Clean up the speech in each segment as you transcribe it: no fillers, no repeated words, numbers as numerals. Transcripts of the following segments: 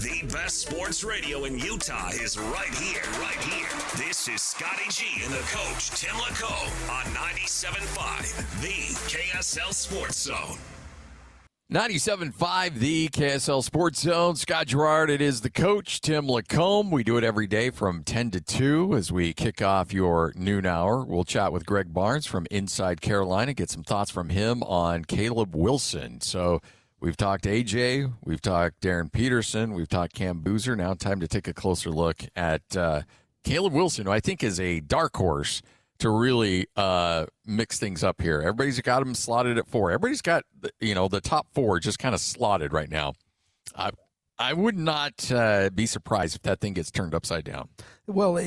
The best sports radio in Utah is right here, right here. This is Scotty G and the coach, Tim LaComb, on 97.5, the KSL Sports Zone. 97.5, the KSL Sports Zone. Scott Gerard, it is the coach, Tim LaComb. We do it every day from 10 to 2 as we kick off your noon hour. We'll chat with Greg Barnes from Inside Carolina, get some thoughts from him on Caleb Wilson. So we've talked AJ, we've talked Darren Peterson, we've talked Cam Boozer. Now time to take a closer look at Caleb Wilson, who I think is a dark horse to really mix things up here. Everybody's got him slotted at 4. Everybody's got, the top 4 just kind of slotted right now. I would not be surprised if that thing gets turned upside down. Well,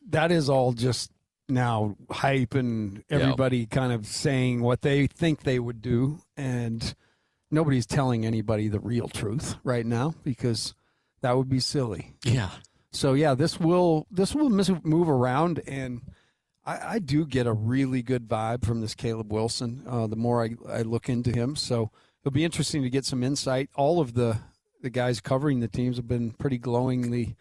that is all just now hype and everybody kind of saying what they think they would do, and nobody's telling anybody the real truth right now because that would be silly. Yeah. So this will move around, and I do get a really good vibe from this Caleb Wilson the more I look into him. So it'll be interesting to get some insight. All of the guys covering the teams have been pretty glowingly.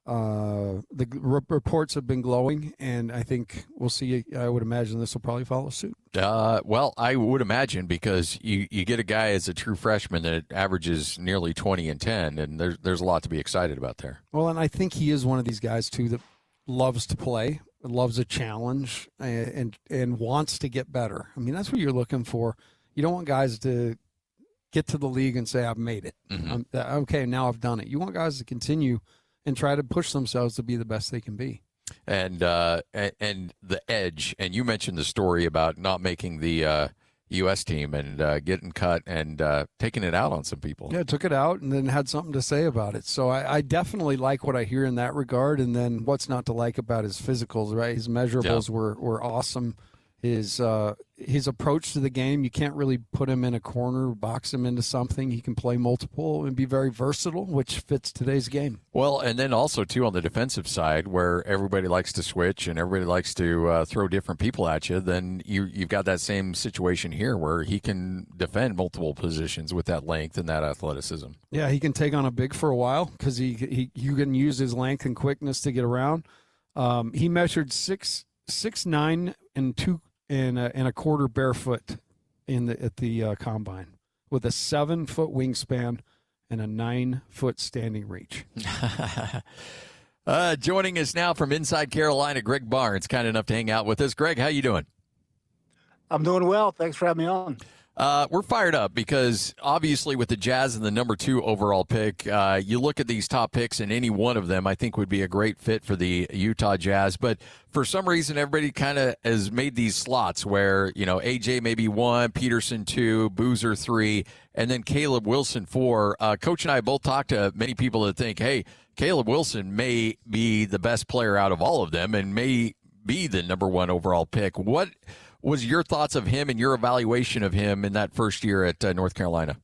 The reports have been glowing, and I think we'll see. I would imagine this will probably follow suit. Well, I would imagine because you get a guy as a true freshman that averages nearly 20 and 10, and there's a lot to be excited about there. Well, and I think he is one of these guys, too, that loves to play, loves a challenge, and wants to get better. I mean, that's what you're looking for. You don't want guys to get to the league and say, I've made it. Mm-hmm. Okay, now I've done it. You want guys to continue and try to push themselves to be the best they can be. And the edge, and you mentioned the story about not making the U.S. team and getting cut and taking it out on some people. Yeah, took it out and then had something to say about it. So I definitely like what I hear in that regard. And then what's not to like about his physicals, right? His measurables were awesome. His approach to the game, you can't really put him in a corner, box him into something. He can play multiple and be very versatile, which fits today's game. Well, and then also, too, on the defensive side, where everybody likes to switch and everybody likes to throw different people at you, then you've got that same situation here where he can defend multiple positions with that length and that athleticism. Yeah, he can take on a big for a while because you can use his length and quickness to get around. He measured 6'9" and 2 and a quarter barefoot at the combine with a 7-foot wingspan and a 9-foot standing reach. Joining us now from Inside Carolina, Greg Barnes, kind enough to hang out with us. Greg, how you doing? I'm doing well. Thanks for having me on. We're fired up because obviously with the Jazz and the number 2 overall pick, you look at these top picks and any one of them I think would be a great fit for the Utah Jazz. But for some reason, everybody kind of has made these slots where, AJ maybe 1, Peterson 2, Boozer 3, and then Caleb Wilson 4. Coach and I both talked to many people that think, hey, Caleb Wilson may be the best player out of all of them and may be the number 1 overall pick. What was your thoughts of him and your evaluation of him in that first year at North Carolina?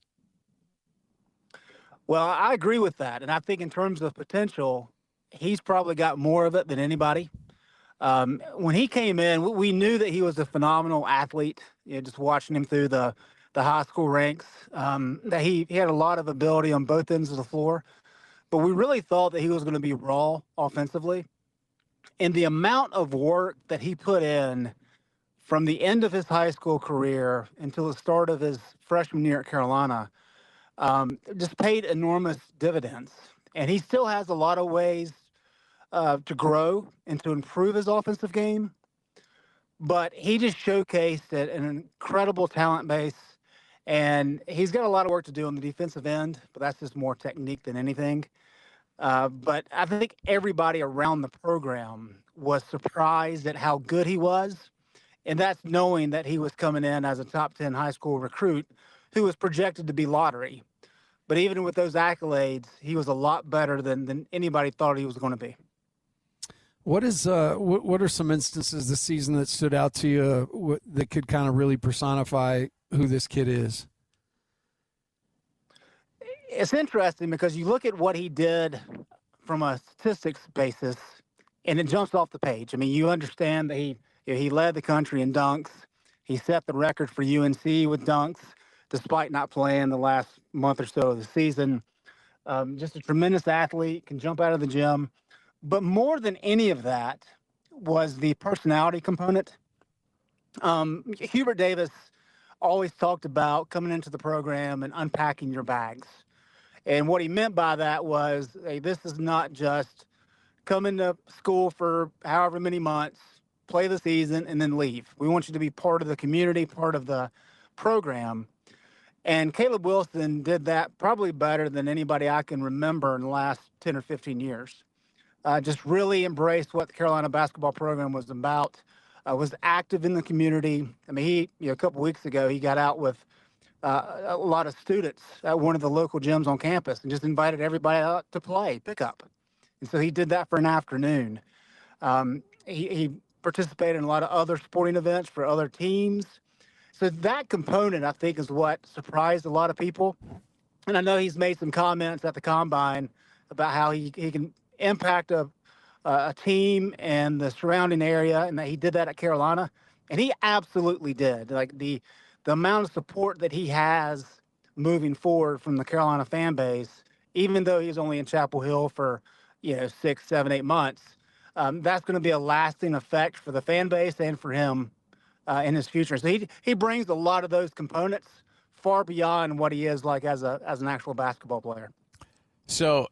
Well, I agree with that. And I think in terms of potential, he's probably got more of it than anybody. When he came in, we knew that he was a phenomenal athlete, just watching him through the high school ranks, that he had a lot of ability on both ends of the floor. But we really thought that he was going to be raw offensively. And the amount of work that he put in from the end of his high school career until the start of his freshman year at Carolina, just paid enormous dividends. And he still has a lot of ways to grow and to improve his offensive game. But he just showcased an incredible talent base. And he's got a lot of work to do on the defensive end, but that's just more technique than anything. But I think everybody around the program was surprised at how good he was. And that's knowing that he was coming in as a top 10 high school recruit who was projected to be lottery. But even with those accolades, he was a lot better than anybody thought he was going to be. What are some instances this season that stood out to you that could kind of really personify who this kid is? It's interesting because you look at what he did from a statistics basis, and it jumps off the page. I mean, you understand that he led the country in dunks. He set the record for UNC with dunks, despite not playing the last month or so of the season. Just a tremendous athlete, can jump out of the gym. But more than any of that was the personality component. Hubert Davis always talked about coming into the program and unpacking your bags. And what he meant by that was, hey, this is not just come into school for however many months, play the season, and then leave. We want you to be part of the community, part of the program. And Caleb Wilson did that probably better than anybody I can remember in the last 10 or 15 years. Just really embraced what the Carolina basketball program was about, was active in the community. I mean, a couple weeks ago, he got out with a lot of students at one of the local gyms on campus and just invited everybody out to play pickup. And so he did that for an afternoon. He participated in a lot of other sporting events for other teams. So that component, I think, is what surprised a lot of people. And I know he's made some comments at the Combine about how he can impact a team and the surrounding area, and that he did that at Carolina. And he absolutely did. Like the amount of support that he has moving forward from the Carolina fan base, even though he's only in Chapel Hill for 6, 7, 8 months, that's going to be a lasting effect for the fan base and for him in his future. So he brings a lot of those components far beyond what he is like as an actual basketball player. So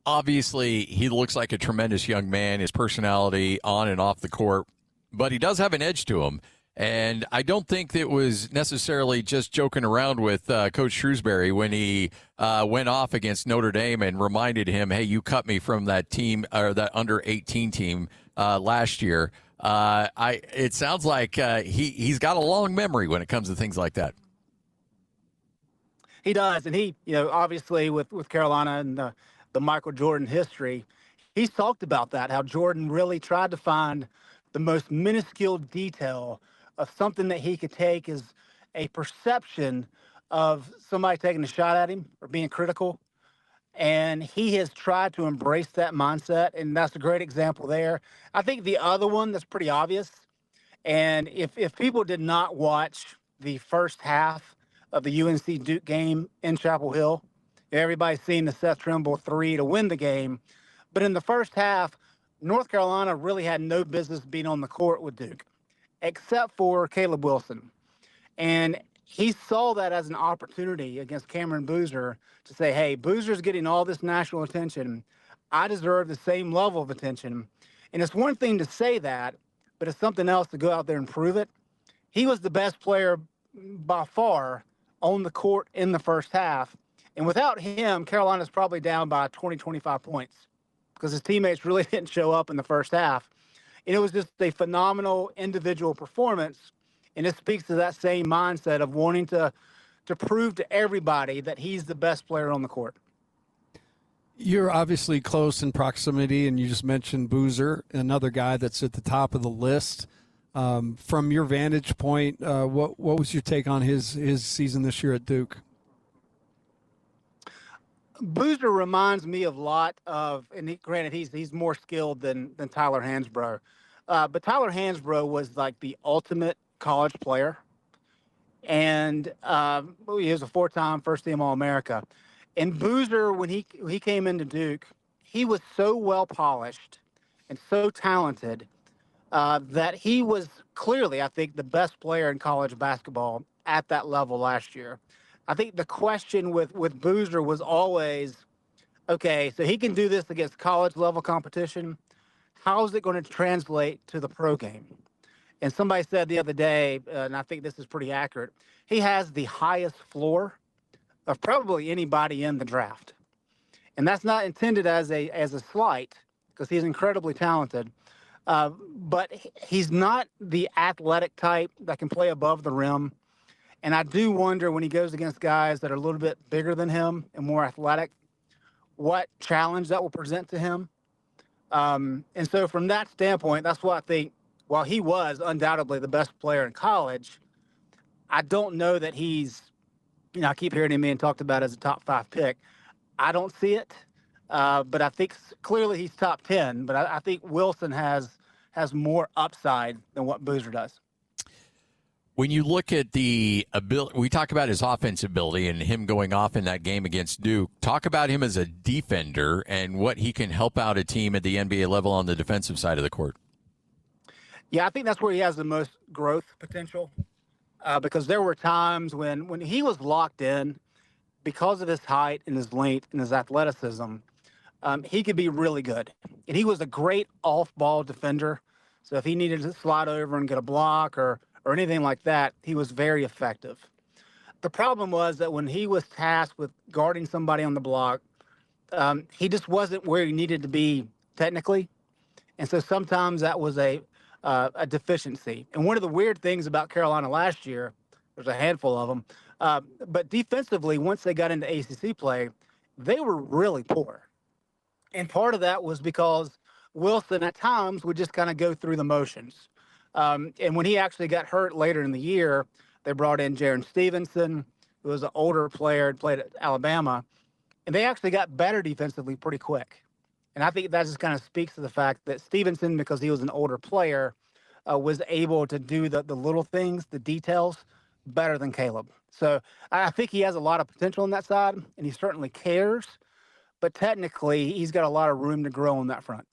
obviously he looks like a tremendous young man, his personality on and off the court, but he does have an edge to him. And I don't think it was necessarily just joking around with Coach Shrewsbury when he went off against Notre Dame and reminded him, hey, you cut me from that team or that under-18 team last year. It sounds like he's got a long memory when it comes to things like that. He does. And he, obviously with Carolina and the Michael Jordan history, he's talked about that, how Jordan really tried to find the most minuscule detail of something that he could take as a perception of somebody taking a shot at him or being critical. And he has tried to embrace that mindset, and that's a great example there. I think the other one that's pretty obvious, and if people did not watch the first half of the UNC Duke game in Chapel Hill, everybody's seen the Seth Trimble 3 to win the game. But in the first half, North Carolina really had no business being on the court with Duke, except for Caleb Wilson. And he saw that as an opportunity against Cameron Boozer to say, hey, Boozer's getting all this national attention. I deserve the same level of attention. And it's one thing to say that, but it's something else to go out there and prove it. He was the best player by far on the court in the first half. And without him, Carolina's probably down by 20, 25 points because his teammates really didn't show up in the first half. And it was just a phenomenal individual performance. And it speaks to that same mindset of wanting to prove to everybody that he's the best player on the court. You're obviously close in proximity, and you just mentioned Boozer, another guy that's at the top of the list. From your vantage point, what was your take on his season this year at Duke? Boozer reminds me a lot of, and granted, he's more skilled than Tyler Hansbrough. But Tyler Hansbrough was like the ultimate college player. And he was a 4-time first-team All-America. And Boozer, when he came into Duke, he was so well-polished and so talented that he was clearly, I think, the best player in college basketball at that level last year. I think the question with Boozer was always, okay, so he can do this against college-level competition. How is it going to translate to the pro game? And somebody said the other day, and I think this is pretty accurate, he has the highest floor of probably anybody in the draft. And that's not intended as a slight, because he's incredibly talented. But he's not the athletic type that can play above the rim. And I do wonder when he goes against guys that are a little bit bigger than him and more athletic, what challenge that will present to him. And so from that standpoint, that's why I think, while he was undoubtedly the best player in college, I don't know that he's, I keep hearing him being talked about as a top 5 pick. I don't see it, but I think clearly he's top 10. But I think Wilson has more upside than what Boozer does. When you look at the ability, we talk about his offensive ability and him going off in that game against Duke. Talk about him as a defender and what he can help out a team at the NBA level on the defensive side of the court. Yeah, I think that's where he has the most growth potential because there were times when he was locked in because of his height and his length and his athleticism. He could be really good. And he was a great off-ball defender. So if he needed to slide over and get a block or anything like that, he was very effective. The problem was that when he was tasked with guarding somebody on the block, he just wasn't where he needed to be technically. And so sometimes that was a deficiency. And one of the weird things about Carolina last year, there's a handful of them, but defensively, once they got into ACC play, they were really poor. And part of that was because Wilson at times would just kind of go through the motions. And when he actually got hurt later in the year, they brought in Jaron Stevenson, who was an older player and played at Alabama, and they actually got better defensively pretty quick. And I think that just kind of speaks to the fact that Stevenson, because he was an older player, was able to do the little things, the details, better than Caleb. So I think he has a lot of potential on that side, and he certainly cares. But technically, he's got a lot of room to grow on that front.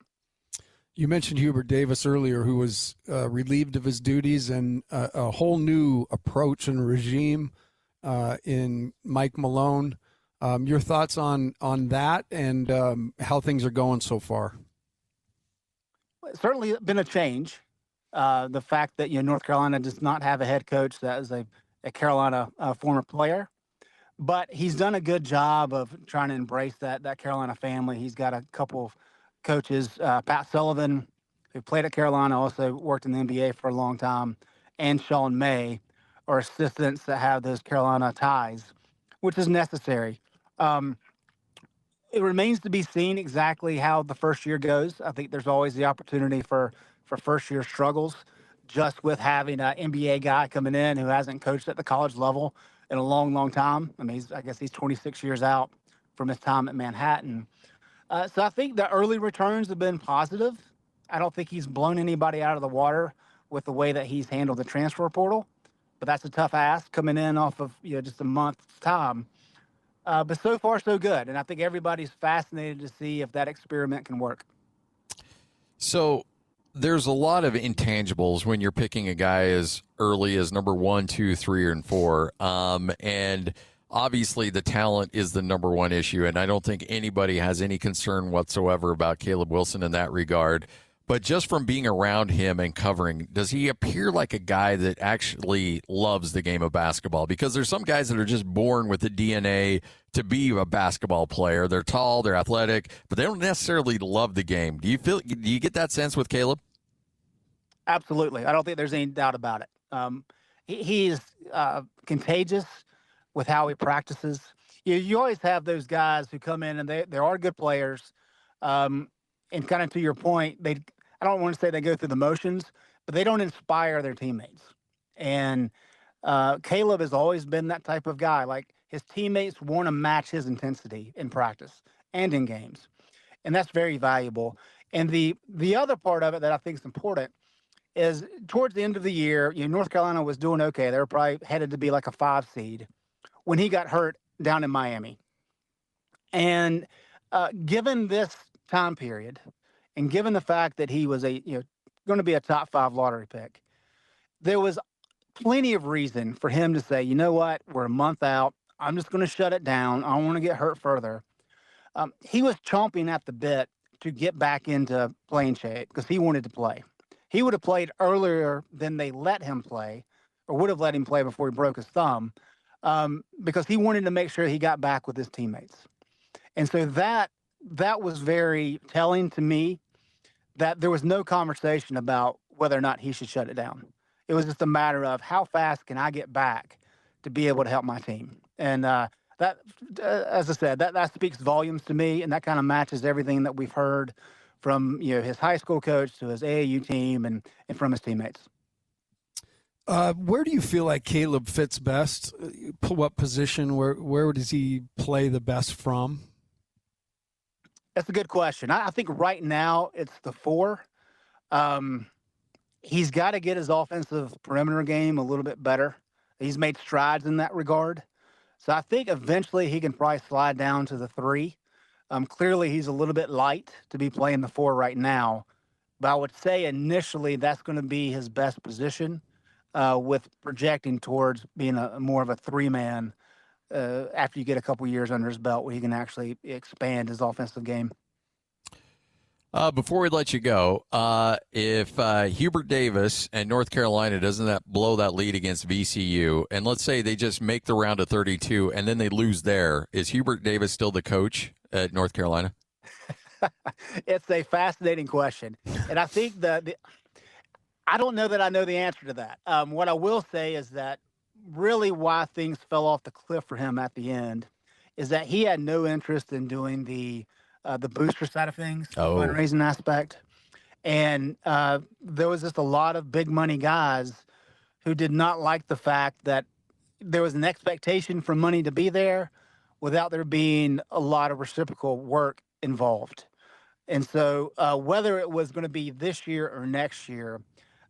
You mentioned Hubert Davis earlier, who was relieved of his duties, and a whole new approach and regime in Mike Malone. Your thoughts on that and how things are going so far? It's certainly been a change. The fact that North Carolina does not have a head coach that is a Carolina former player, but he's done a good job of trying to embrace that Carolina family. He's got a couple of coaches, Pat Sullivan, who played at Carolina, also worked in the NBA for a long time, and Sean May are assistants that have those Carolina ties, which is necessary. It remains to be seen exactly how the first year goes. I think there's always the opportunity for first year struggles, just with having an NBA guy coming in who hasn't coached at the college level in a long, long time. I mean, I guess he's 26 years out from his time at Manhattan. So I think the early returns have been positive. I don't think he's blown anybody out of the water with the way that he's handled the transfer portal, but that's a tough ask coming in off of just a month's time. But so far, so good. And I think everybody's fascinated to see if that experiment can work. So there's a lot of intangibles when you're picking a guy as early as number 1, 2, 3, and 4. And obviously the talent is the number one issue. And I don't think anybody has any concern whatsoever about Caleb Wilson in that regard. But just from being around him and covering, does he appear like a guy that actually loves the game of basketball? Because there's some guys that are just born with the DNA to be a basketball player. They're tall, they're athletic, but they don't necessarily love the game. Do you get that sense with Caleb? Absolutely. I don't think there's any doubt about it. He's contagious with how he practices. You always have those guys who come in and they are good players. And kind of to your point, I don't want to say they go through the motions, but they don't inspire their teammates. And Caleb has always been that type of guy. Like, his teammates want to match his intensity in practice and in games. And that's very valuable. And the other part of it that I think is important is towards the end of the year, North Carolina was doing okay. They were probably headed to be like a 5 seed when he got hurt down in Miami. And given this time period, and given the fact that he was going to be a top 5 lottery pick, there was plenty of reason for him to say, you know what, we're a month out. I'm just going to shut it down. I don't want to get hurt further. He was chomping at the bit to get back into playing shape because he wanted to play. He would have played earlier than they let him play, or would have let him play before he broke his thumb, because he wanted to make sure he got back with his teammates. And so that was very telling to me, that there was no conversation about whether or not he should shut it down. It was just a matter of how fast can I get back to be able to help my team. And that, as I said, that speaks volumes to me, and that kind of matches everything that we've heard from his high school coach to his AAU team and from his teammates. Where do you feel like Caleb fits best? What position? Where does he play the best from? That's a good question. I think right now it's the 4. he's got to get his offensive perimeter game a little bit better. He's made strides in that regard. So I think eventually he can probably slide down to the 3. Clearly, he's a little bit light to be playing the 4 right now. But I would say initially that's going to be his best position, with projecting towards being more of a 3-man after you get a couple years under his belt where he can actually expand his offensive game. Before we let you go, if Hubert Davis and North Carolina doesn't blow that lead against VCU, and let's say they just make the round of 32 and then they lose there, is Hubert Davis still the coach at North Carolina? It's a fascinating question. And I think I don't know that I know the answer to that. What I will say is that really why things fell off the cliff for him at the end is that he had no interest in doing the booster side of things, the fundraising aspect. And there was just a lot of big money guys who did not like the fact that there was an expectation for money to be there without there being a lot of reciprocal work involved. And so whether it was going to be this year or next year,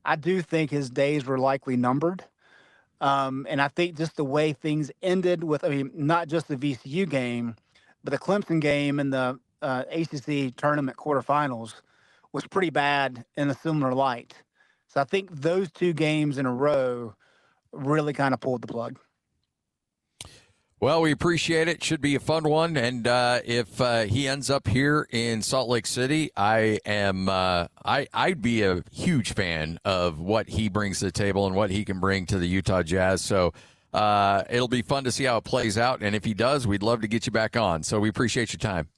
I do think his days were likely numbered. And I think just the way things ended with, not just the VCU game, but the Clemson game and the ACC tournament quarterfinals was pretty bad in a similar light. So I think those 2 games in a row really kind of pulled the plug. Well, we appreciate it. Should be a fun one. And if he ends up here in Salt Lake City, I'd be a huge fan of what he brings to the table and what he can bring to the Utah Jazz. So it'll be fun to see how it plays out. And if he does, we'd love to get you back on. So we appreciate your time.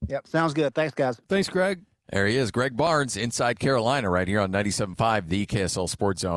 Yep, sounds good. Thanks, guys. Thanks, Greg. There he is, Greg Barnes, Inside Carolina, right here on 97.5, the KSL Sports Zone.